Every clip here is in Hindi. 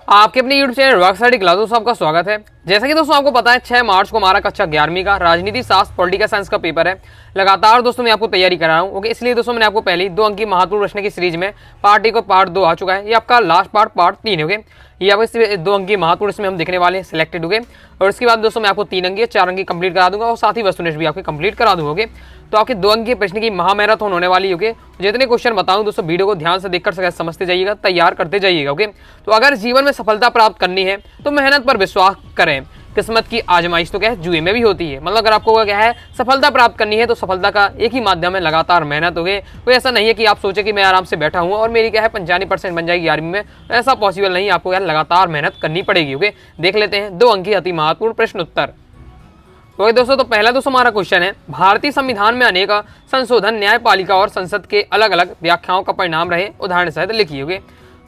आपके अपने YouTube channel rock study class दोस्तों आपका स्वागत है। जैसा कि दोस्तों आपको पता है 6 मार्च को हमारा कक्षा 11वीं का राजनीति शास्त्र पॉलिटिकल साइंस का पेपर है। लगातार दोस्तों मैं आपको तैयारी करा रहा हूँ। ओके, इसलिए दोस्तों मैंने आपको पहले 2 अंक की महत्वपूर्ण प्रश्न की सीरीज में पार्ट 1 और पार्ट 2 आ चुका है। ये आपका लास्ट पार्ट 3 हो गए। ये आपको 2 अंक की महत्वपूर्ण इसमें हम देखने वाले हैं सिलेक्टेड हो गए। और इसके बाद दोस्तों मैं आपको 3 अंक 4 अंक कंप्लीट करा दूंगा और साथ ही वस्तुनिष्ठ भी आपके कंप्लीट करा दूंगे। तो आपके 2 अंक के प्रश्न की महामैराथन होने वाली होगी। जितने क्वेश्चन बताऊं दोस्तों वीडियो को ध्यान से देखकर समझते जाइएगा, तैयार करते जाइएगा। ओके, तो अगर जीवन में सफलता प्राप्त करनी है तो मेहनत पर विश्वास करें। किस्मत की आजमाइश तो क्या है जुए में भी होती है। मतलब अगर आपको क्या है सफलता प्राप्त करनी है तो सफलता का एक ही माध्यम है लगातार मेहनत हो गई। कोई ऐसा नहीं है कि आप सोचे कि मैं आराम से बैठा हूँ और मेरी क्या है 95% बन जाएगी 11वीं में, ऐसा पॉसिबल नहीं। आपको क्या लगातार मेहनत करनी पड़ेगी। ओके, देख लेते हैं 2 अंक की अति महत्वपूर्ण प्रश्न उत्तर। तो दोस्तों तो पहला दोस्तों हमारा क्वेश्चन है, भारतीय संविधान में अनेक संशोधन न्यायपालिका और संसद के अलग अलग व्याख्याओं का परिणाम रहे, उदाहरण सहित लिखिए। होगे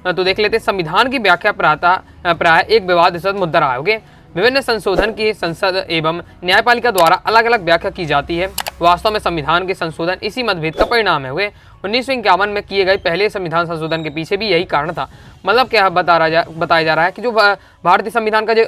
तो देख लेते हैं संविधान की व्याख्या प्राय एक विवादास्पद मुद्दा रहा है। विभिन्न संशोधन की संसद एवं न्यायपालिका द्वारा अलग अलग व्याख्या की जाती है। वास्तव में संविधान के संशोधन इसी मतभेद का परिणाम है। 1951 में किए गए पहले संविधान संशोधन के पीछे भी यही कारण था। मतलब क्या बताया जा रहा है कि जो भारतीय संविधान का जो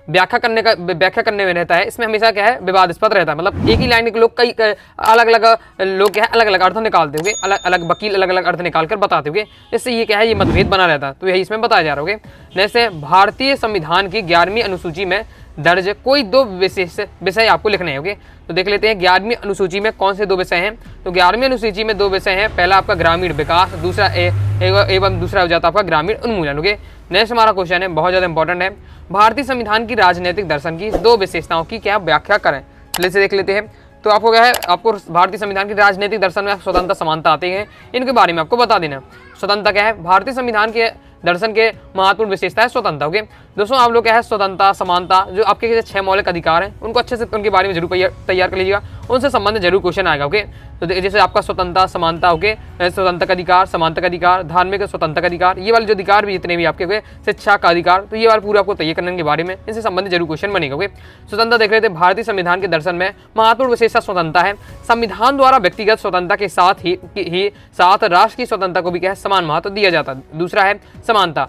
व्याख्या करने में रहता है, इसमें हमेशा क्या है विवादास्पद रहता है। मतलब एक ही लाइन के लोग कई अलग अलग लोग क्या है अलग अलग अर्थ निकालते होंगे, अलग अलग वकील अलग अलग अर्थ निकाल कर बताते होंगे, जिससे ये क्या है ये मतभेद बना रहता है। तो यही इसमें बताया जा रहा है। जैसे भारतीय संविधान की 11वीं अनुसूची में दर्ज कोई 2 विशेष विषय आपको लिखने होंगे। तो देख लेते हैं 11वीं अनुसूची में कौन से 2 विषय हैं। तो 11वीं अनुसूची में 2 विषय हैं। पहला आपका ग्रामीण विकास, दूसरा एवं दूसरा हो जाता है आपका ग्रामीण उन्मूलन। ओके, नेक्स्ट हमारा क्वेश्चन है, बहुत ज़्यादा इंपॉर्टेंट है, भारतीय संविधान की राजनीतिक दर्शन की 2 विशेषताओं की क्या व्याख्या करें। चलिए से देख लेते हैं। तो आपको क्या है आपको भारतीय संविधान की राजनीतिक दर्शन में स्वतंत्रता समानता आते हैं, इनके बारे में आपको बता देना। स्वतंत्रता क्या है, भारतीय संविधान के दर्शन के महत्वपूर्ण विशेषता है स्वतंत्रता। ओके दोस्तों आप लोग क्या है स्वतंत्रता समानता जो आपके 6 मौलिक अधिकार हैं उनको अच्छे से उनके बारे में जरूर तैयार कर लीजिएगा, उनसे संबंधित जरूर क्वेश्चन आएगा। ओके तो जैसे आपका स्वतंत्रता समानता, ओके स्वतंत्रता का अधिकार, समानता का अधिकार, धार्मिक स्वतंत्रता का अधिकार, ये वाले जो अधिकार भी जितने भी आपके हुए, शिक्षा का अधिकार, तो ये वाला पूरा आपको तैयार करने के बारे में इनसे संबंधित जरूर क्वेश्चन बनेगा। ओके स्वतंत्रता देख रहे थे, भारतीय संविधान के दर्शन में महत्वपूर्ण विशेषता स्वतंत्रता है। संविधान द्वारा व्यक्तिगत स्वतंत्रता के साथ राष्ट्र की स्वतंत्रता को भी क्या है समान महत्व दिया जाता है। दूसरा है समानता,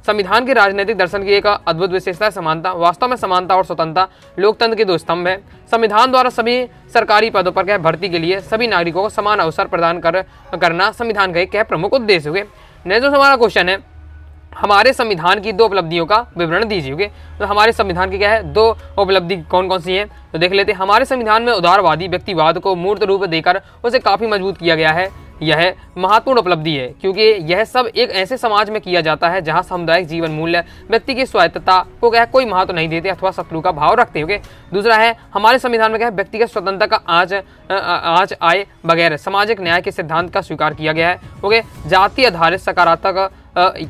संविधान के राजनीतिक दर्शन की एक अद्भुत विशेषता है समानता। वास्तव में समानता और स्वतंत्रता लोकतंत्र के 2 स्तंभ है। संविधान द्वारा सभी सरकारी पदों पर क्या भर्ती के लिए सभी नागरिकों को समान अवसर प्रदान करना संविधान का एक क्या प्रमुख उद्देश्य हुए। नेक्स्ट जो हमारा क्वेश्चन है, हमारे संविधान की 2 उपलब्धियों का विवरण दीजिए। तो हमारे संविधान की क्या है 2 उपलब्धि कौन कौन सी हैं। तो देख लेते हैं। हमारे संविधान में उदारवादी व्यक्तिवाद को मूर्त रूप देकर उसे काफ़ी मजबूत किया गया है। यह महत्वपूर्ण उपलब्धि है क्योंकि यह सब एक ऐसे समाज में किया जाता है जहां सामुदायिक जीवन मूल्य व्यक्ति की स्वायत्तता को क्या कोई महत्व नहीं देते अथवा शत्रु का भाव रखते हैं। दूसरा है हमारे संविधान में क्या है व्यक्तिगत स्वतंत्रता का आँच आए बगैर सामाजिक न्याय के सिद्धांत का स्वीकार किया गया है। ओके जाति आधारित सकारात्मक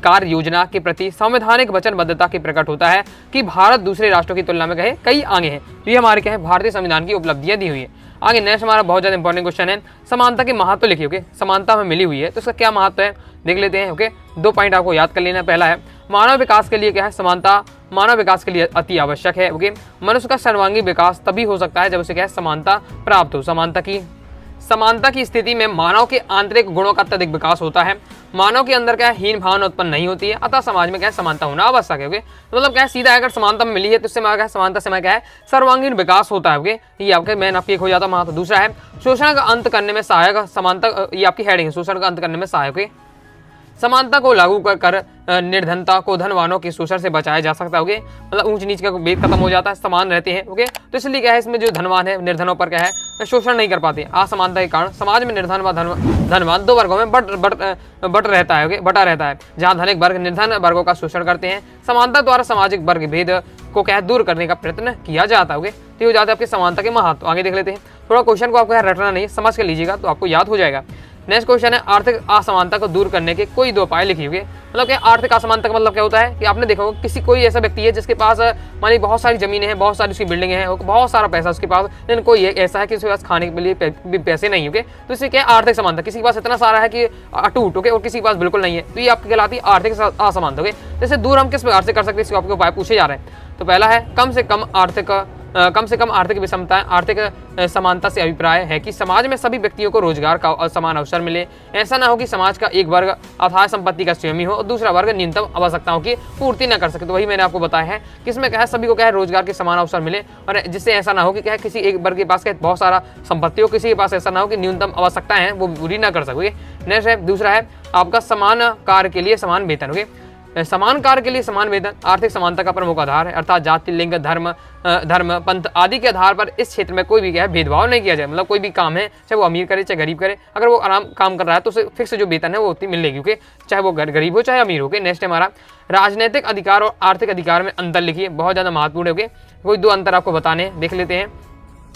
कार्य योजना के प्रति संवैधानिक वचनबद्धता की प्रकट होता है कि भारत दूसरे राष्ट्रों की तुलना में कहे कई आगे है। तो ये हमारे क्या है भारतीय संविधान की उपलब्धियां दी हुई है। आगे नेक्स्ट हमारा बहुत ज़्यादा इंपॉर्टेंट क्वेश्चन है, समानता के महत्व लिखिए। ओके समानता हमें मिली हुई है तो उसका क्या महत्व है देख लेते हैं। ओके 2 पॉइंट आपको याद कर लेना। पहला है मानव विकास के लिए क्या है समानता मानव विकास के लिए अति आवश्यक है। ओके मनुष्य का सर्वांगीण विकास तभी हो सकता है जब उसे क्या है समानता प्राप्त हो। समानता की स्थिति में मानव के आंतरिक गुणों का अत्यधिक विकास होता है। मानव के अंदर क्या है हीन भावना उत्पन्न नहीं होती है, अतः समाज में क्या है समानता होना आवश्यक है। तो मतलब क्या है सीधा अगर समानता मिली है तो उससे क्या है समानता से क्या है सर्वांगीण विकास होता है। ओके ये आपके मेन आपकी एक हो जाता है। दूसरा है शोषण का अंत करने में सहायक समानता, ये आपकी हेडिंग है शोषण का अंत करने में सहायक। समानता को लागू कर निर्धनता को धनवानों के शोषण से बचाया जा सकता है। मतलब ऊंच नीच का भेद खत्म हो जाता है, समान रहते हैं। ओके तो इसलिए क्या है इसमें जो धनवान है निर्धनों पर क्या है शोषण नहीं कर पाते। असमानता के कारण समाज में निर्धन व धनवान 2 वर्गों में बट रहता है। बटा रहता है जहाँ धनिक वर्ग निर्धन वर्गों का शोषण करते हैं। समानता द्वारा सामाजिक वर्ग भेद को क्या है दूर करने का प्रयत्न किया जाता है। तो ये जाता है आपकी समानता के महत्व। आगे देख लेते हैं। थोड़ा क्वेश्चन को आपको रटना नहीं, समझ के लीजिएगा तो आपको याद हो जाएगा। नेक्स्ट क्वेश्चन है आर्थिक असमानता को दूर करने के कोई 2 उपाय लिखिए। मतलब क्या आर्थिक असमानता का मतलब क्या होता है कि आपने देखा होगा कोई ऐसा व्यक्ति है जिसके पास मान लीजिए बहुत सारी जमीनें हैं, बहुत सारी उसकी बिल्डिंगें हैं, बहुत सारा पैसा उसके पास, लेकिन कोई ऐसा है कि उसके पास खाने के लिए भी पैसे नहीं होंगे। तो इससे क्या आर्थिक समानता, किसी के पास इतना सारा है कि अटूट और किसी के पास बिल्कुल नहीं है, तो ये आपकी कहलाती है आर्थिक असमानता। जैसे दूर हम किस प्रकार से कर सकते हैं इसके आपके उपाय पूछे जा रहे हैं। तो पहला है कम से कम आर्थिक कम से कम आर्थिक विषमता, आर्थिक समानता से अभिप्राय है कि समाज में सभी व्यक्तियों को रोजगार का समान अवसर मिले। ऐसा ना हो कि समाज का एक वर्ग अथाह संपत्ति का स्वामी हो और दूसरा वर्ग न्यूनतम आवश्यकताओं की पूर्ति न कर सके। तो वही मैंने आपको बताया है कि इसमें क्या है, सभी को क्या है रोजगार के समान अवसर मिले, और जिससे ऐसा ना हो कि क्या है किसी एक वर्ग के पास क्या बहुत सारा संपत्ति हो, किसी के पास ऐसा ना हो कि न्यूनतम आवश्यकताएं हैं वो पूरी ना कर सके। नेक्स्ट है, दूसरा है आपका समान कार्य के लिए समान वेतन। ओके, समान कार्य के लिए समान वेतन आर्थिक समानता का प्रमुख आधार है, अर्थात जाति, लिंग, धर्म, पंथ आदि के आधार पर इस क्षेत्र में कोई भी क्या है भेदभाव नहीं किया जाए। मतलब कोई भी काम है, चाहे वो अमीर करे चाहे गरीब करे, अगर वो आराम काम कर रहा है तो उसे फिक्स जो वेतन है वो उतनी मिलेगी, क्योंकि चाहे वो गरीब हो चाहे अमीर हो। नेक्स्ट है हमारा राजनीतिक अधिकार और आर्थिक अधिकार में अंतर लिखिए, बहुत ज़्यादा महत्वपूर्ण है। कोई दो अंतर आपको बताने, देख लेते हैं।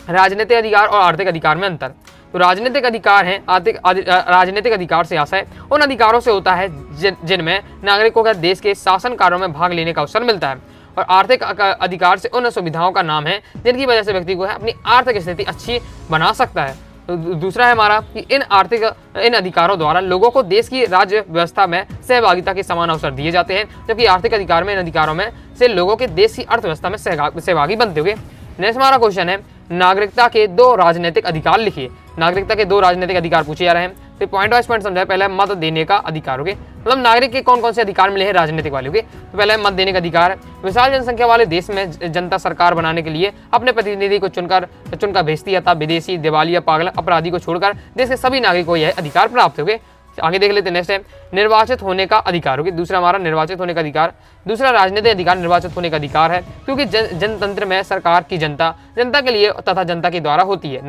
राजनीतिक अधिकार और आर्थिक अधिकार में अंतर। तो राजनीतिक अधिकार है राजनीतिक अधिकार से आशय उन अधिकारों से होता है जिनमें नागरिकों का देश के शासन कार्यों में भाग लेने का अवसर मिलता है, और आर्थिक अधिकार से उन सुविधाओं का नाम है जिनकी वजह से व्यक्ति को है अपनी आर्थिक स्थिति अच्छी बना सकता है। तो दूसरा है हमारा कि इन अधिकारों द्वारा लोगों को देश की राज्य व्यवस्था में सहभागिता के समान अवसर दिए जाते हैं, जबकि आर्थिक अधिकार में इन अधिकारों में से लोगों के देश की अर्थव्यवस्था में सहभागी बनते हुए। नेक्स्ट हमारा क्वेश्चन है नागरिकता के दो राजनीतिक अधिकार लिखिए। नागरिकता के दो राजनीतिक अधिकार पूछे जा रहे हैं, तो पॉइंट वाइज पॉइंट समझाए। पहले मत देने का अधिकार, होगे मतलब नागरिक के कौन कौन से अधिकार मिले हैं राजनीतिक वाले, होगे तो पहले मत देने का अधिकार है। विशाल जनसंख्या वाले देश में जनता सरकार बनाने के लिए अपने प्रतिनिधि को चुनकर भेजती है, तथा विदेशी, दिवालिया, पागल, अपराधी को छोड़कर देश के सभी नागरिकों को यह अधिकार प्राप्त हो गए। आगे देख लेते हैं। नेक्स्ट है निर्वाचित होने का अधिकार, होगी दूसरा हमारा निर्वाचित होने का अधिकार। दूसरा राजनीतिक अधिकार निर्वाचित होने का अधिकार है, क्योंकि जनतंत्र में सरकार की जनता के लिए तथा जनता के द्वारा होती है।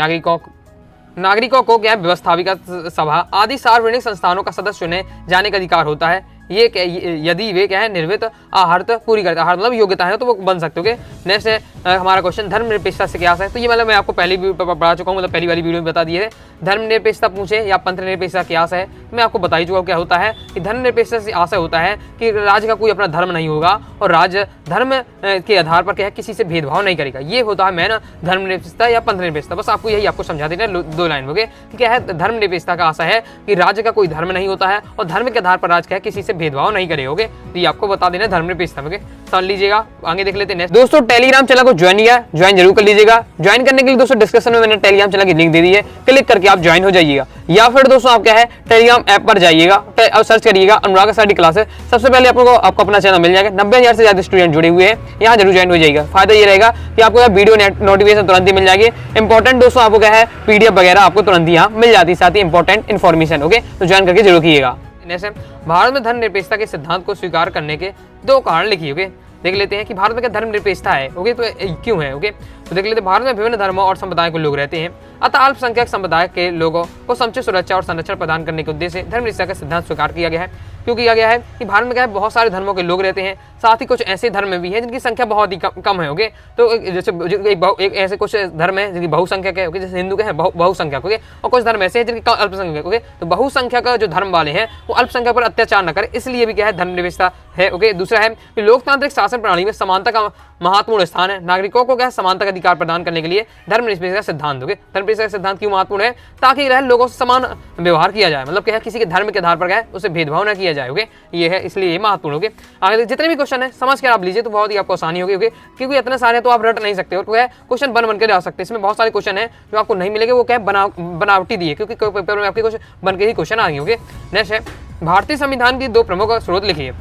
नागरिकों को क्या व्यवस्थापिका सभा आदि सार्वजनिक संस्थानों का सदस्य चुने जाने का अधिकार होता है, ये यदि वे क्या है निर्वित आहारत पूरी करते हैं, मतलब योग्यता है तो वो बन सकते हो। नेक्स्ट है हमारा क्वेश्चन धर्मनिरपेक्षता से क्या है। तो ये मतलब मैं आपको पहले भी पढ़ा चुका हूँ, मतलब पहली वाली वीडियो में बता दिए थे। धर्मनिरपेक्षता पूछे या पंथ निरपेक्षता क्या है, मैं आपको बता ही चुका हूँ क्या होता है कि धर्मनिरपेक्षता से आशय होता है कि राज्य का कोई अपना धर्म नहीं होगा और राज्य धर्म के आधार पर क्या है किसी से भेदभाव नहीं करेगा। ये होता है मैन धर्मनिरपेक्षता या पंथ निरपेक्षता। बस आपको यही आपको समझा देना दो लाइन हो गए कि क्या है धर्मनिरपेक्षता का आशय है कि राज्य का कोई धर्म नहीं होता है और धर्म के आधार पर राज्य क्या है किसी से भेदभाव नहीं करे, होगे तो ये आपको बता देना धर्मनिरपेक्षता में। समझ लीजिएगा। आगे देख लेते हैं। दोस्तों टेलीग्राम चैनल को ज्वाइन जरूर कर लीजिएगा। ज्वाइन करने के लिए दोस्तों डिस्क्रिप्शन में मैंने टेलीग्राम चैनल की लिंक दे दी है, क्लिक करके आप ज्वाइन हो जाइएगा, या फिर दोस्तों आप क्या है टेलीग्राम ऐप पर जाइएगा और सर्च करिएगा अनुराग स्टडी क्लासेस। सबसे पहले आपको अपना चैनल मिल जाएगा। 90,000 से ज्यादा स्टूडेंट जुड़े हुए हैं, यहाँ जरूर ज्वाइन हो जाएगा। फायदा ये रहेगा कि आपको वीडियो नोटिफिकेशन तुरंत ही मिल जाएगी। इंपॉर्टेंट दोस्तों आपको क्या है पीडीएफ वगैरह आपको तुरंत ही यहाँ मिल जाती है, साथ ही इंपॉर्टेंट इन्फॉर्मेशन। ओके तो ज्वाइन करके जरूर कीजिएगा। भारत में धर्मनिरपेक्षता के सिद्धांत को स्वीकार करने के दो कारण लिखिए। ओके देख लेते हैं कि भारत में क्या धर्मनिरपेक्षता है, ओके तो क्यों है। ओके तो देख लेते हैं। भारत में विभिन्न धर्मों और संप्रदायों के लोग रहते हैं, अतः अल्पसंख्यक समुदाय के लोगों को समुचित सुरक्षा और संरक्षण प्रदान करने के उद्देश्य से धर्मनिरपेक्षता का सिद्धांत स्वीकार किया गया है। क्यों किया गया है कि भारत में क्या है बहुत सारे धर्मों के लोग रहते हैं, साथ ही कुछ ऐसे धर्म भी हैं जिनकी संख्या बहुत ही कम है। ओके तो जैसे एक ऐसे कुछ धर्म है जिनकी बहुसंख्यक है, ओके जैसे हिंदू के हैं बहुसंख्यक, ओके और कुछ धर्म ऐसे हैं जिनकी अल्पसंख्यक। ओके तो बहुसंख्यक जो धर्म वाले हैं वो अल्पसंख्यक पर अत्याचार न करें, इसलिए भी क्या है धर्मनिरपेक्षता है। ओके दूसरा है कि लोकतांत्रिक शासन प्रणाली में समानता का महत्वपूर्ण स्थान है। नागरिकों को क्या समानता का अधिकार प्रदान करने के लिए धर्मनिरपेक्षता सिद्धांत। ओके धर्मनिरपेक्षता सिद्धांत क्यों महत्वपूर्ण है, ताकि रहे लोगों से समान व्यवहार किया जाए, मतलब क्या है किसी के धर्म के आधार पर क्या है उससे भेदभाव न किया जाए। ओके ये है इसलिए ये महत्वपूर्ण। ओके आगे जितने भी क्वेश्चन है समझ कर आप लीजिए तो बहुत ही आपको आसानी होगी। ओके क्योंकि इतने सारे तो आप रट नहीं सकते, और क्या है क्वेश्चन बन के जा सकते हैं। इसमें बहुत सारे क्वेश्चन है जो आपको नहीं मिलेंगे, वो क्या है बनावटी दिए, क्योंकि पेपर में आपके कुछ बन के ही क्वेश्चन आ गए। ओके नेक्स्ट है भारतीय संविधान की दो प्रमुख स्रोत लिखिए।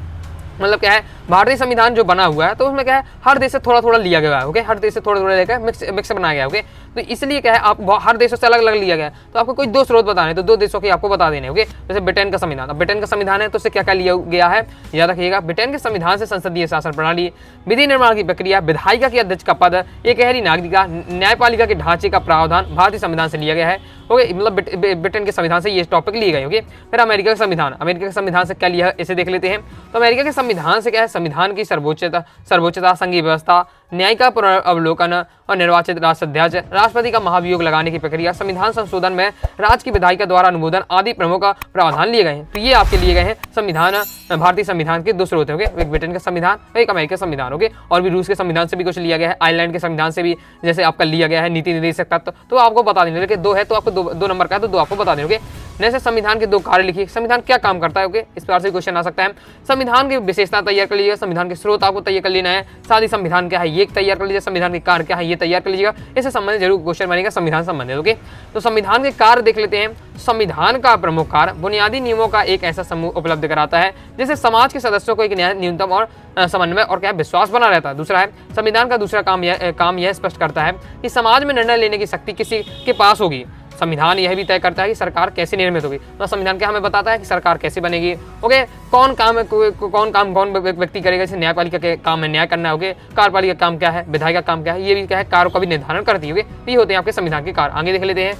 मतलब क्या है भारतीय संविधान जो बना हुआ है तो उसमें क्या है हर देश से थोड़ा थोड़ा लिया गया है। ओके हर देश से थोड़ा थोड़ा लेकर मिक्स बनाया गया। ओके तो इसलिए क्या है आप हर देशों से अलग अलग लिया गया, तो आपको कोई दो स्रोत बताने, तो दो देशों के आपको बता देने। ओके जैसे ब्रिटेन का संविधान, अब ब्रिटेन का संविधान है तो उससे क्या क्या लिया गया है याद रखिएगा। ब्रिटेन के संविधान से संसदीय शासन प्रणाली, विधि निर्माण की प्रक्रिया, विधायिका के अध्यक्ष का पद, एक गहरी नागरिकता, न्यायपालिका के ढांचे का प्रावधान भारतीय संविधान से लिया गया है। ओके मतलब ब्रिटेन के संविधान से ये टॉपिक लिए गए। ओके फिर अमेरिका का संविधान, अमेरिका के संविधान से क्या लिया है इसे देख लेते हैं। तो अमेरिका के संविधान से क्या है संविधान की सर्वोच्चता, संघीय व्यवस्था, न्याय का पुनर्अवलोकन और निर्वाचित राष्ट्राध्यक्ष, राष्ट्रपति का महाभियोग लगाने की प्रक्रिया, संविधान संशोधन में राज्य की विधायिका द्वारा अनुमोदन आदि प्रमुख प्रावधान लिए गए हैं। तो ये आपके लिए गए हैं संविधान, भारतीय संविधान के दो स्रोत होंगे, एक ब्रिटेन का संविधान, एक अमेरिका संविधान। होंगे और भी रूस के संविधान से भी कुछ लिया गया है, आयरलैंड के संविधान से भी जैसे आपका लिया गया है नीति निर्देशक तत्व, तो आपको बता देंगे कि दो है तो आपको दो नंबर का है तो दो आपको बता देंगे। नेक्स्ट संविधान के 2 कार्य लिखिए। संविधान क्या काम करता है, ओके, इस प्रकार से क्वेश्चन आ सकता है। संविधान की विशेषता तैयार कर लीजिएगा, संविधान के स्रोत आपको तैयार कर लेना है, साथ ही संविधान क्या है ये तैयार कर लीजिए, संविधान के कार्य क्या है ये तैयार कर लीजिएगा। इससे संबंधित जरूर क्वेश्चन बनेगा संविधान संबंधित, ओके। तो संविधान के कार्य देख लेते हैं। संविधान का प्रमुख कार्य बुनियादी नियमों का एक ऐसा समूह उपलब्ध कराता है जिससे समाज के सदस्यों को एक न्यूनतम और समन्वय और क्या विश्वास बना रहता है। दूसरा है संविधान का दूसरा काम यह स्पष्ट करता है कि समाज में निर्णय लेने की शक्ति किसी के पास होगी। संविधान यह भी तय करता है कि सरकार कैसे निर्मित होगी। तो संविधान क्या हमें बताता है कि सरकार कैसे बनेगी, ओके, कौन काम कौन व्यक्ति करेगा। जैसे न्यायपालिका के काम में न्याय करना, ओके, कार्यपालिका का काम क्या है, विधायी का काम क्या है, ये भी क्या है कार्यों का भी निर्धारण करती है, ओके। ये होते हैं आपके संविधान के कार्य। आगे देख लेते हैं।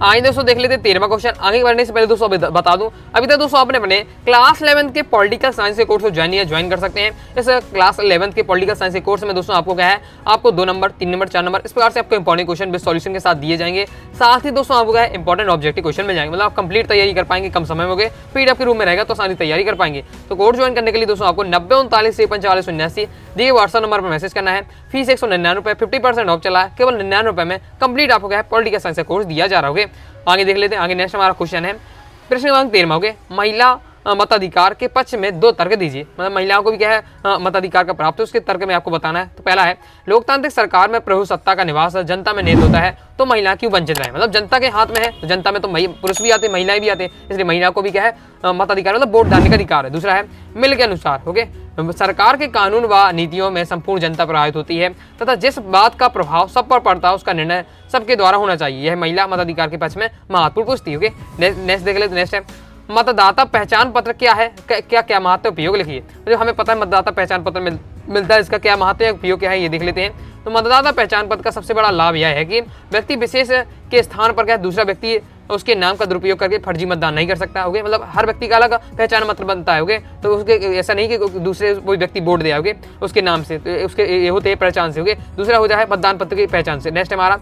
आइए दोस्तों देख लेते हैं 13वां क्वेश्चन। आगे बढ़ने से पहले दोस्तों बता दूं, अभी तक दोस्तों आपने अपने क्लास 11 के पॉलिटिकल साइंस के कोर्स को ज्वाइन कर सकते हैं। इस क्लास 11 के पॉलिटिकल साइंस के कोर्स में दोस्तों आपको क्या है, आपको 2 नंबर 3 नंबर 4 नंबर इस प्रकार से आपको इंपॉर्टेंट क्वेश्चन विद सॉल्यूशन के साथ दिए जाएंगे। साथ ही दोस्तों आपको क्या है इंपॉर्टेंट ऑब्जेक्टिव क्वेश्चन मिल जाएंगे, मतलब आप कंप्लीट तैयारी कर पाएंगे कम समय में, होगे पीडीएफ के रूप में रहेगा तो सारी तैयारी कर पाएंगे। तो कोर्स ज्वाइन करने के लिए दोस्तों आपको 9039 दिए व्हाट्सएप नंबर पर मैसेज करना है। फीस 199 रुपये, 50% ऑफ चला है, केवल 99 रुपये में कंप्लीट आपको क्या है पॉलिटिकल साइंस का कोर्स दिया जा रहा होगा। आगे देख लेते हैं। आगे नेक्स्ट हमारा क्वेश्चन है प्रश्न क्रमांक 13 होगे, महिला मताधिकार के पक्ष में 2 तर्क दीजिए। मतलब महिलाओं को भी क्या है मताधिकार का प्राप्त है, उसके तर्क में आपको बताना है। तो पहला है लोकतांत्रिक सरकार में प्रभु सत्ता का निवास जनता में निहित होता है तो महिला क्यों वंचित रहे। मतलब जनता के हाथ में है तो जनता में तो पुरुष भी आते हैं महिलाएं भी आते हैं, इसलिए महिला को भी क्या है मताधिकार मतलब वोट डालने का अधिकार है। दूसरा है मिल के अनुसार, ओके, सरकार के कानून व नीतियों में संपूर्ण जनता प्रभावित होती है तथा जिस बात का प्रभाव सब पर पड़ता है उसका निर्णय सबके द्वारा होना चाहिए। यह महिला मताधिकार के पक्ष में महत्वपूर्ण पूछती है, ओके। नेक्स्ट देख लेते। नेक्स्ट है मतदाता पहचान पत्र क्या है, क्या महत्व उपयोग लिखिए। जो हमें पता है मतदाता पहचान पत्र मिलता है, इसका क्या महत्व है उपयोग क्या है ये देख लेते हैं। तो मतदाता पहचान पत्र का सबसे बड़ा लाभ यह है कि व्यक्ति विशेष के स्थान पर क्या दूसरा व्यक्ति उसके नाम का दुरुपयोग करके फर्जी मतदान नहीं कर सकता, होगे। मतलब हर व्यक्ति का अलग पहचान पत्र बनता है, होगे। तो उसके ऐसा नहीं कि दूसरे कोई व्यक्ति वोट दे, होगे, उसके नाम से, तो उसके ये होते हैं पहचान से, होगे। दूसरा हो जाए मतदान पत्र की पहचान से। नेक्स्ट हमारा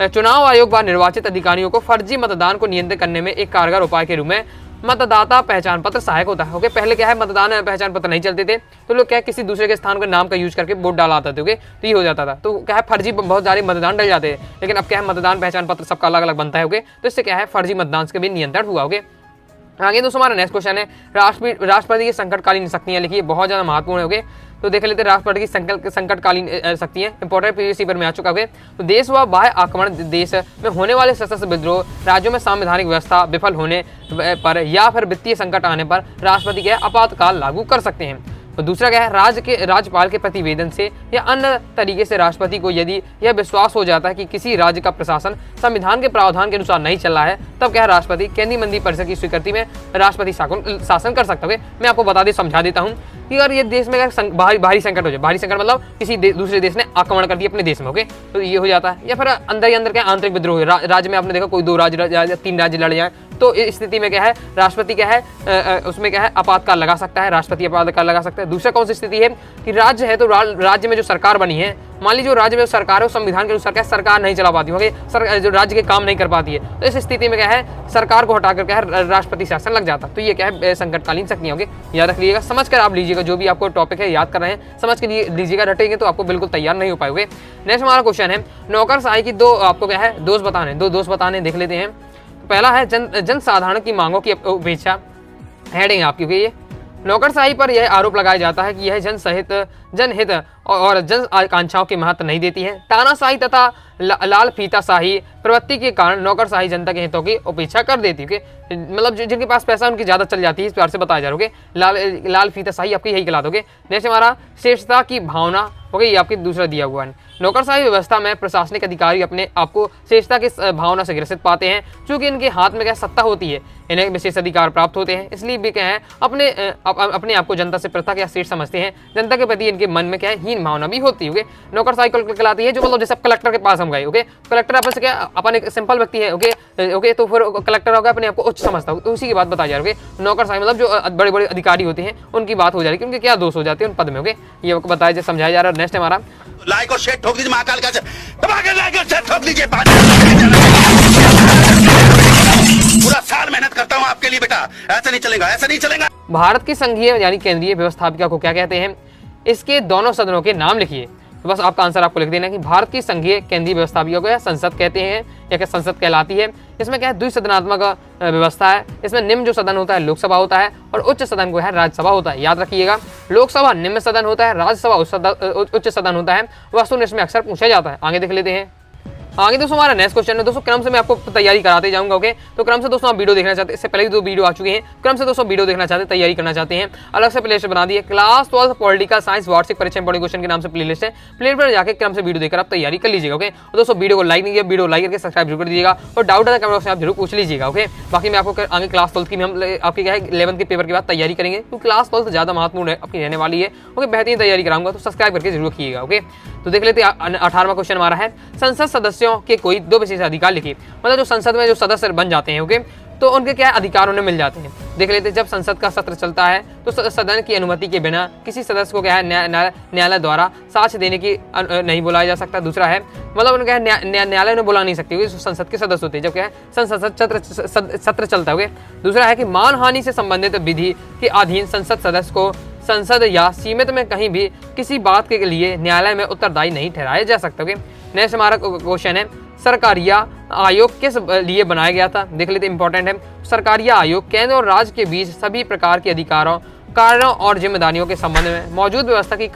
चुनाव आयोग व निर्वाचित अधिकारियों को फर्जी मतदान को नियंत्रित करने में एक कारगर उपाय के रूप में मतदाता पहचान पत्र सहायक होता है, ओके। पहले क्या है मतदान पहचान पत्र नहीं चलते थे तो लोग क्या है किसी दूसरे के स्थान का नाम का यूज करके वोट डाला आते थे, ओके। तो ये हो जाता था, तो क्या है फर्जी बहुत सारे मतदान डल जाते हैं। लेकिन अब क्या है मतदान पहचान पत्र सबका अलग अलग बनता है, ओके। तो इससे क्या है फर्जी मतदान के भी नियंत्रण हुआ, ओके। आगे दोस्तों हमारा नेक्स्ट क्वेश्चन है राष्ट्रपति की संकटकालीन शक्तियां लिखिए, बहुत ज्यादा महत्वपूर्ण है, ओके। तो देख लेते हैं राष्ट्रपति की संकटकालीन शक्तियां इंपॉर्टेंट पीवीसी पर में आ चुका है। तो देश व बाह्य आक्रमण, देश में होने वाले सशस्त्र विद्रोह, राज्यों में संवैधानिक व्यवस्था विफल होने पर या फिर वित्तीय संकट आने पर राष्ट्रपति के आपातकाल लागू कर सकते हैं। तो दूसरा क्या है राज्यपाल के प्रतिवेदन से या अन्य तरीके से राष्ट्रपति को यदि यह विश्वास हो जाता है कि किसी राज्य का प्रशासन संविधान के प्रावधान के अनुसार नहीं चल रहा है तब क्या है राष्ट्रपति केंद्रीय मंत्री परिषद की स्वीकृति में राष्ट्रपति शासन कर सकता है। मैं आपको बता समझा देता हूँ कि अगर ये देश में अगर भारी संकट हो जाए, भारी संकट मतलब किसी दूसरे देश ने आक्रमण कर दिया अपने देश में, ओके, तो ये हो जाता है। या फिर अंदर ही अंदर क्या आंतरिक विद्रोह राज्य में आपने देखा कोई 2 राज्य या 3 राज्य लड़ जाए तो इस स्थिति में क्या है राष्ट्रपति क्या है उसमें क्या है आपातकाल लगा सकता है, राष्ट्रपति आपातकाल लगा सकता है। दूसरा कौन सी स्थिति है कि राज्य है तो राज्य में जो सरकार बनी है, मान लीजिए जो राज्य में सरकार है संविधान के अनुसार क्या सरकार नहीं चला पाती होगी, जो राज्य के काम नहीं कर पाती है, तो इस स्थिति में क्या है सरकार को हटाकर क्या है राष्ट्रपति शासन लग जाता है। तो ये क्या है संकटकालीन शक्तियां होगी, याद रख लीजिएगा, समझ कर आप लीजिएगा। जो भी आपको टॉपिक है याद कर रहे हैं समझ के लीजिएगा, रटेंगे तो आपको बिल्कुल तैयार नहीं हो पाओगे। नेक्स्ट हमारा क्वेश्चन है नौकरशाही की 2 आपको क्या है दोष बताने देख लेते हैं। पहला है जन साधारण की मांगों की उपेक्षा, हेडिंग आपकी ये नौकरशाही पर यह आरोप लगाया जाता है कि यह जनहित और जन आकांक्षाओं के महत्व नहीं देती है। तानाशाही तथा लाल फीताशाही प्रवृत्ति के कारण नौकरशाही जनता के हितों की उपेक्षा कर देती है, मतलब जिनके पास पैसा उनकी ज्यादा चल जाती है, इस प्रकार से बताया जा रहा है। लाल फीताशाही आपकी यही कहलाते होगे। नेक्स्ट हमारा श्रेष्ठता की भावना हो गई, ये आपकी दूसरा दिया हुआ है। नौकरशाही व्यवस्था में प्रशासनिक अधिकारी अपने आपको श्रेष्ठता की भावना से ग्रसित पाते हैं, क्योंकि इनके हाथ में क्या सत्ता होती है, इन्हें विशेष अधिकार प्राप्त होते हैं, इसलिए भी क्या है अपने आप को जनता से पृथक या श्रेष्ठ समझते हैं। जनता के प्रति इनके मन में क्या है हीन भावना भी होती है। नौकरशाही कहलाती है जो मतलब जैसे कलेक्टर के पास हम गए, ओके, कलेक्टर आपस क्या अपन एक सिंपल व्यक्ति है, ओके, तो फिर कलेक्टर होगा अपने आप को उच्च समझता है, तो उसी की बात बताई जा रही है। नौकरशाही मतलब जो बड़े बड़े अधिकारी होते हैं उनकी बात हो जा रही है, उनके क्या दोष हो जाते हैं उन पद में, ओके, ये बताया समझाया जा रहा है। नेक्स्ट हमारा लाइक और शेयर ठोक दीजिए, महाकाल का लाइक और शेयर ठोक दीजिए। पूरा साल मेहनत करता हूँ आपके लिए बेटा, ऐसा नहीं चलेगा, ऐसा नहीं चलेगा। भारत की संघीय यानी केंद्रीय व्यवस्थापिका को क्या कहते हैं, इसके दोनों सदनों के नाम लिखिए। तो बस आपका आंसर आपको लिख देना कि भारत की संघीय केंद्रीय व्यवस्था भी हो संसद कहते हैं या क्या संसद कहलाती है। इसमें क्या है, द्विसदनात्मक व्यवस्था है। इसमें निम्न जो सदन होता है लोकसभा होता है और उच्च सदन को है राज्यसभा होता है। याद रखिएगा, लोकसभा निम्न सदन होता है, राज्यसभा उच्च सदन होता है। वस्तु इसमें अक्सर पूछा जाता है। आगे देख लेते हैं। आगे दोस्तों हमारा नेक्स्ट क्वेश्चन है। दोस्तों क्रम से मैं आपको तैयारी कराते जाऊंगा। ओके, तो क्रम से दोस्तों आप वीडियो देखना चाहते हैं, इससे पहले भी 2 वीडियो आ चुके हैं। क्रम से दोस्तों वीडियो देखना चाहते हैं, तैयारी करना चाहते हैं, अलग से प्लेलिस्ट बना दी है। क्लास 12 पॉलिटिकल साइंस वार्षिक परीक्षा इंपॉर्टेंट क्वेश्चन के नाम से प्लेलिस्ट है। प्ले पर जाकर क्रम से वीडियो देखकर आप तैयारी कर लीजिएगा। ओके, और दोस्तों वीडियो को लाइक नहीं किया, वीडियो लाइक करके सब्सक्राइब जरूर कर दीजिएगा और डाउट है कमेंट बॉक्स में आप जरूर पूछ लीजिएगा। ओके, बाकी मैं आपको आगे क्लास 12 की हम आपकी क्या है 11th के पेपर के बाद तैयारी करेंगे, क्योंकि क्लास 12 ज़्यादा महत्वपूर्ण आपकी रहने वाली है। ओके, बेहतरीन तैयारी कराऊंगा, तो सब्सक्राइब करके जरूर रखिएगा। ओके, तो देख लेते हैं 18वां क्वेश्चन हमारा है, संसद सदस्यों के कोई 2 विशेष अधिकार लिखिए। मतलब जो संसद में जो सदस्य बन जाते हैं, ओके, तो उनके क्या अधिकार उन्हें मिल जाते हैं। देख लेते हैं, जब संसद का सत्र चलता है तो सदन की अनुमति के बिना किसी सदस्य को क्या है न्यायालय द्वारा साक्ष्य देने की नहीं बुलाया जा सकता। दूसरा है, मतलब उन्हें क्या है न्यायालय उन्हें बुला नहीं सकती, संसद के सदस्य होते हैं जब क्या है संसद सत्र चलता है। दूसरा है कि मानहानि से संबंधित विधि के अधीन संसद सदस्य को संसद या सीमित में कहीं भी किसी बात के लिए न्यायालय में उत्तरदायी नहीं ठहराया जा सकता। नेक्स्ट हमारा क्वेश्चन है, सरकारिया आयोग किस लिए बनाया गया था। देख लेते, इंपॉर्टेंट है। सरकारिया आयोग केंद्र और राज्य के बीच सभी प्रकार के अधिकारों, कार्यों और जिम्मेदारियों के संबंध में मौजूद व्यवस्था की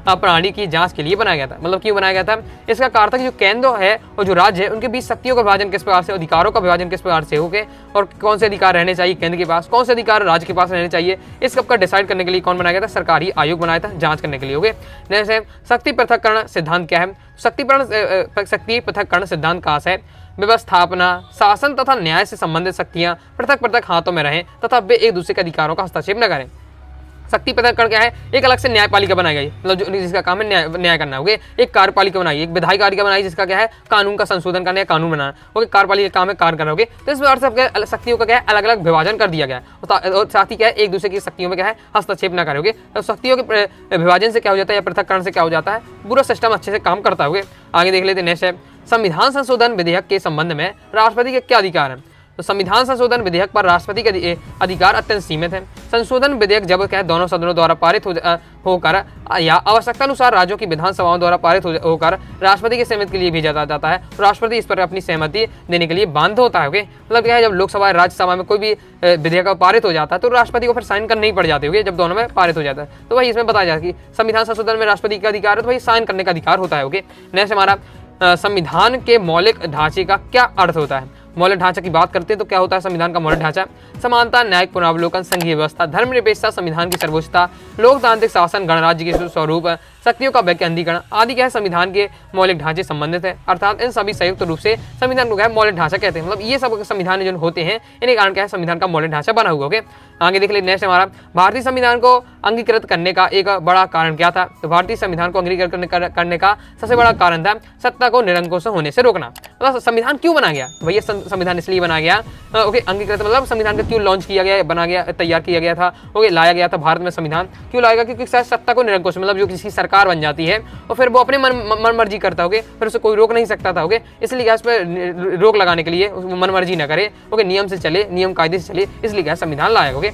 प्रणाली की जांच के लिए बनाया गया था। मतलब क्यों बनाया गया था, इसका कारण था कि जो केंद्र है और जो राज्य है उनके बीच शक्तियों का विभाजन किस प्रकार से, अधिकारों का विभाजन किस प्रकार से होगा और कौन से अधिकार रहने चाहिए केंद्र के पास, कौन से अधिकार राज्य के पास रहने चाहिए, इस सबका डिसाइड करने के लिए कौन बनाया गया था, सरकारी आयोग बनाया था जांच करने के लिए। ओके, नेक्स्ट है, शक्ति पृथक्करण सिद्धांत क्या है। शक्ति पृथक्करण सिद्धांत कहाँ से है, व्यवस्थापना, शासन तथा न्याय से संबंधित शक्तियां पृथक पृथक हाथों में रहें तथा वे एक दूसरे के अधिकारों का हस्तक्षेप न करें। शक्ति पृथक्करण क्या है, एक अलग से न्यायपालिका बनाई गई, मतलब जिसका काम है न्याय करना। ओके, एक कार्यपालिका बनाई, एक विधायिका बनाई जिसका क्या है कानून का संशोधन करना है, कानून बनाना। ओके, कार्यपालिका का काम है कार्य करना। ओके, तो इस प्रकार से शक्तियों का क्या है अलग अलग विभाजन कर दिया गया है और साथ ही क्या है एक दूसरे की शक्तियों में क्या है हस्तक्षेप न करोगे। तो शक्तियों के विभाजन से क्या हो जाता है या पृथक्करण से क्या हो जाता है, पूरा सिस्टम अच्छे से काम करता है। आगे देख लेते हैं। नेक्स्ट है, संविधान संशोधन विधेयक के संबंध में राष्ट्रपति के क्या अधिकार है। तो संविधान संशोधन विधेयक पर राष्ट्रपति के अधिकार अत्यंत सीमित है। संशोधन विधेयक जब क्या है दोनों सदनों द्वारा पारित होकर या आवश्यकता अनुसार राज्यों की विधानसभाओं द्वारा पारित होकर राष्ट्रपति की सहमति के लिए भेजा जाता है। राष्ट्रपति इस पर अपनी सहमति देने के लिए बाध्य होता है। ओके, मतलब क्या है जब लोकसभा राज्यसभा में कोई भी विधेयक पारित हो जाता है तो राष्ट्रपति को फिर साइन करने ही पड़ जाते होंगे जब दोनों में पारित हो जाता है। तो वही इसमें बताया जाता है कि संविधान संशोधन में राष्ट्रपति का अधिकार है तो वही साइन करने का अधिकार होता है। ओके, नेक्स्ट हमारा संविधान के मौलिक ढांचे का क्या अर्थ होता है। मौलिक ढांचा की बात करते हैं तो क्या होता है संविधान का मौलिक ढांचा, समानता, न्यायिक पुनरावलोकन, संघीय व्यवस्था, धर्मनिरपेक्षता, संविधान की सर्वोच्चता, लोकतांत्रिक शासन, गणराज्य के स्वरूप, शक्तियों का वैकेंद्रीकरण आदि क्या है संविधान के मौलिक ढांचे संबंधित है। अर्थात इन सभी संयुक्त रूप से संविधान को क्या है मौलिक ढांचा कहते हैं। मतलब ये सब संविधान जो होते हैं इन्हीं कारण क्या है संविधान का मौलिक ढांचा बना हुआ। ओके, आगे देख लीजिए। नेक्स्ट हमारा भारतीय संविधान को अंगीकृत करने का एक बड़ा कारण क्या था। तो भारतीय संविधान को अंगीकृत करने का सबसे बड़ा कारण था सत्ता को निरंकुश होने से रोकना। मतलब संविधान क्यों बना गया, भैया संविधान इसलिए बना गया। ओके, अंगीकृत मतलब संविधान को क्यों लॉन्च किया गया, बना गया, तैयार किया गया था। ओके, लाया गया था भारत में संविधान क्यों लाएगा, क्योंकि सत्ता को निरंकुश मतलब जो किसी सरकार बन जाती है और फिर वो अपने मन मर्जी करता होगे, फिर उसे कोई रोक नहीं सकता था। ओके, इसलिए इस पर रोक लगाने के लिए मन मर्जी न करे, ओके, नियम से चले, नियम कायदे से चले, इसलिए क्या संविधान लाया। ओके,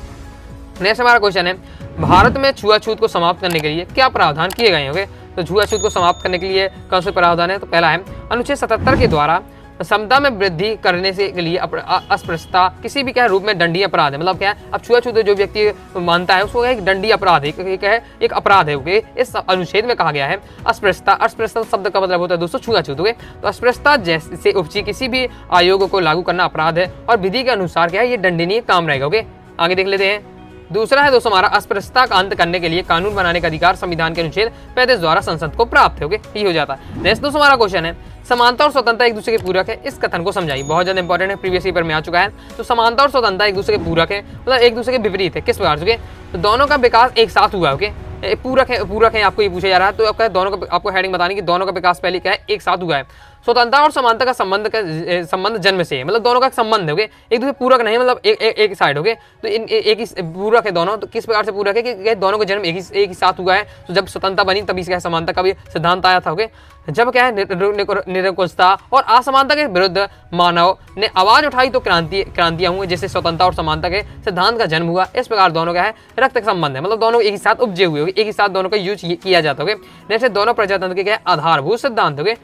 नेक्स्ट हमारा क्वेश्चन है भारत में छुआछूत को समाप्त करने के लिए क्या प्रावधान किए गए हैं। ओके, तो छुआछूत को समाप्त करने के लिए कौन से प्रावधान है। तो पहला है अनुच्छेद 77 के द्वारा समता में वृद्धि करने से के लिए अस्पृश्यता किसी भी क्या रूप में दंडनीय अपराध है। मतलब क्या है अब छुआछूत जो व्यक्ति मानता है उसको एक दंडनीय अपराध है, एक अपराध है। ओके, इस अनुच्छेद में कहा गया है अस्पृश्यता। अस्पृश्यता शब्द का मतलब होता है दोस्तों छुआछूत। ओके, तो अस्पृश्यता जैसे उपजी किसी भी आयोग को लागू करना अपराध है और विधि के अनुसार क्या है ये दंडनीय काम रहेगा। ओके, आगे देख लेते हैं। दूसरा है दोस्तों हमारा अस्पृश्यता का अंत करने के लिए कानून बनाने का अधिकार संविधान के अनुच्छेद 35 द्वारा संसद को प्राप्त है। ओके, ये हो जाता है। नेक्स्ट दोस्तों हमारा क्वेश्चन है समानता और स्वतंत्रता एक दूसरे के पूरक है, इस कथन को समझाइए। बहुत ज्यादा इंपॉर्टेंट है, प्रीवियस पेपर में आ चुका है। तो समानता और स्वतंत्रता एक दूसरे के पूरक है मतलब एक दूसरे के विपरीत है। किस प्रकार से, तो दोनों का विकास एक साथ हुआ है। ओके, पूरक है आपको ये पूछा जा रहा है तो आपका दोनों का आपको हेडिंग बतानी कि दोनों का विकास पहले क्या है एक साथ हुआ है। स्वतंत्रता और समानता का संबंध जन्म से है, मतलब दोनों का एक संबंध है, ओके, एक दूसरे पूरक नहीं, मतलब एक साइड, ओके। तो इन एक ही पूरक है दोनों। तो किस प्रकार से पूरक है कि दोनों का जन्म एक ही साथ हुआ है। तो जब स्वतंत्रता बनी तभी इसका समानता का भी सिद्धांत आया था, ओके। जब क्या है निरंकुशता और असमानता के विरुद्ध मानव ने आवाज उठाई तो क्रांतियां हुई, जैसे स्वतंत्रता और समानता के सिद्धांत का जन्म हुआ। इस प्रकार दोनों का है रक्त का संबंध है, मतलब दोनों एक ही साथ उपजे हुए, एक ही साथ दोनों का यूज किया जाता है। जैसे दोनों प्रजातंत्र के क्या है आधारभूत सिद्धांत, ओके।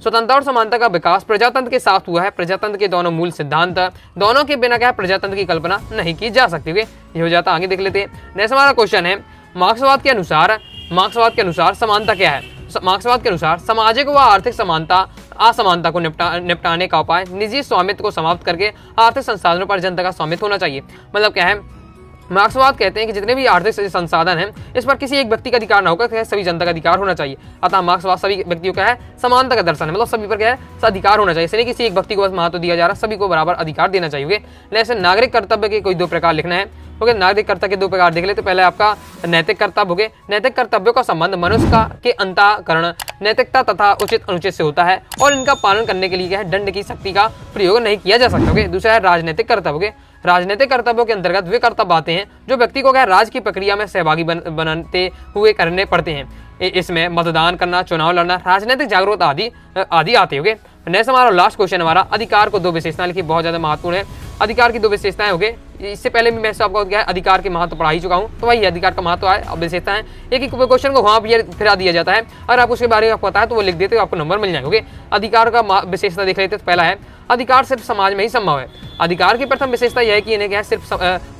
स्वतंत्रता और समानता का विकास प्रजातंत्र के साथ हुआ है। प्रजातंत्र के दोनों मूल सिद्धांत, दोनों के बिना क्या है प्रजातंत्र की कल्पना नहीं की जा सकती, ओके। ये हो जाता, आगे देख लेते हैं। नेक्स्ट हमारा क्वेश्चन है, मार्क्सवाद के अनुसार समानता क्या है। मार्क्सवाद के अनुसार सामाजिक व आर्थिक समानता असमानता को निपटाने का उपाय निजी स्वामित्व को समाप्त करके आर्थिक संसाधनों पर जनता का स्वामित्व होना चाहिए। मतलब क्या है, मार्क्सवाद कहते हैं कि जितने भी आर्थिक संसाधन हैं इस पर किसी एक व्यक्ति का अधिकार न होकर सभी जनता का अधिकार होना चाहिए। अतः मार्क्सवाद सभी व्यक्तियों का है समानता का दर्शन है, मतलब सभी पर क्या है अधिकार होना चाहिए, इसलिए किसी एक व्यक्ति को बस महत्व दिया जा रहा, सभी को बराबर अधिकार देना चाहिए। जैसे नागरिक कर्तव्य के कोई 2 प्रकार लिखना है, ओके। नागरिक कर्तव्य के 2 प्रकार देख लेते। पहले आपका नैतिक कर्तव्य, ओके। नैतिक कर्तव्यों का संबंध मनुष्य के अंतःकरण नैतिकता तथा उचित अनुचित से होता है और इनका पालन करने के लिए क्या है दंड की शक्ति का प्रयोग नहीं किया जा सकता, ओके। दूसरा है राजनीतिक कर्तव्य, ओके। राजनीतिक कर्तव्यों के अंतर्गत वे कर्तव्य आते हैं जो व्यक्ति को क्या राज की प्रक्रिया में सहभागी बनते हुए करने पड़ते हैं। इसमें मतदान करना, चुनाव लड़ना, राजनीतिक जागरूकता आदि आते होंगे। नेक्स्ट हमारा लास्ट क्वेश्चन हमारा, अधिकार को 2 विशेषताएं लिखी, बहुत ज्यादा महत्वपूर्ण है। अधिकार की 2 विशेषताएं हो गए, इससे पहले भी मैं आपको क्या है अधिकार के महत्व पढ़ा ही चुका हूँ, तो वही अधिकार का महत्व है। अब विशेषताएं एक ही क्वेश्चन को वहाँ फिरा दिया जाता है, अगर आपको उसके बारे में आपको पता है तो वो लिख देते हो, आपको नंबर मिल जाएंगे। अधिकार का विशेषता देख लेते, तो पहला है अधिकार सिर्फ समाज में ही संभव है। अधिकार की प्रथम विशेषता यह है कि इन्हें क्या है सिर्फ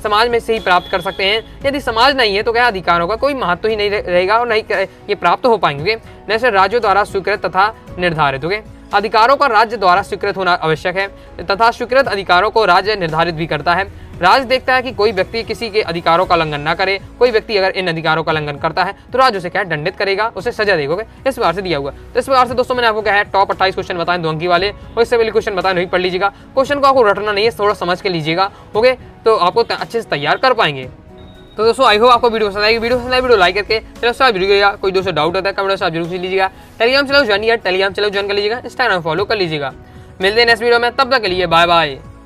समाज में से ही प्राप्त कर सकते हैं। यदि समाज नहीं है तो क्या अधिकारों का कोई महत्व ही नहीं रहेगा और नहीं ये प्राप्त हो पाएंगे। जैसे राज्यों द्वारा स्वीकृत तथा निर्धारित, हो गए। अधिकारों का राज्य द्वारा स्वीकृत होना आवश्यक है तथा स्वीकृत अधिकारों को राज्य निर्धारित भी करता है। राज्य देखता है कि कोई व्यक्ति किसी के अधिकारों का उल्लंघन ना करे। कोई व्यक्ति अगर इन अधिकारों का उल्लंघन करता है तो राज्य उसे क्या है दंडित करेगा, उसे सजा देगा। इस प्रकार से दिया हुआ। तो इस प्रकार से दोस्तों मैंने आपको क्या है टॉप 28 क्वेश्चन बताए 2 अंकी वाले, और इससे पहले क्वेश्चन बताए नहीं पढ़ लीजिएगा। क्वेश्चन को आपको रटना नहीं है, थोड़ा समझ के लीजिएगा, ओके, तो आपको अच्छे से तैयार कर पाएंगे। तो दोस्तों आई होप आपको वीडियो पसंद आएगी। वीडियो लाइक करके चलो सब वीडियो कोई दोस्तों डाउट होता है कमेंट आप जरूर लीजिएगा। टेलीग्राम चलो ज्वाइन कर लीजिएगा, इंस्टाग्राम फॉलो कर लीजिएगा। मिलते हैं नेक्स्ट वीडियो में, तब तक के लिए बाय बाय।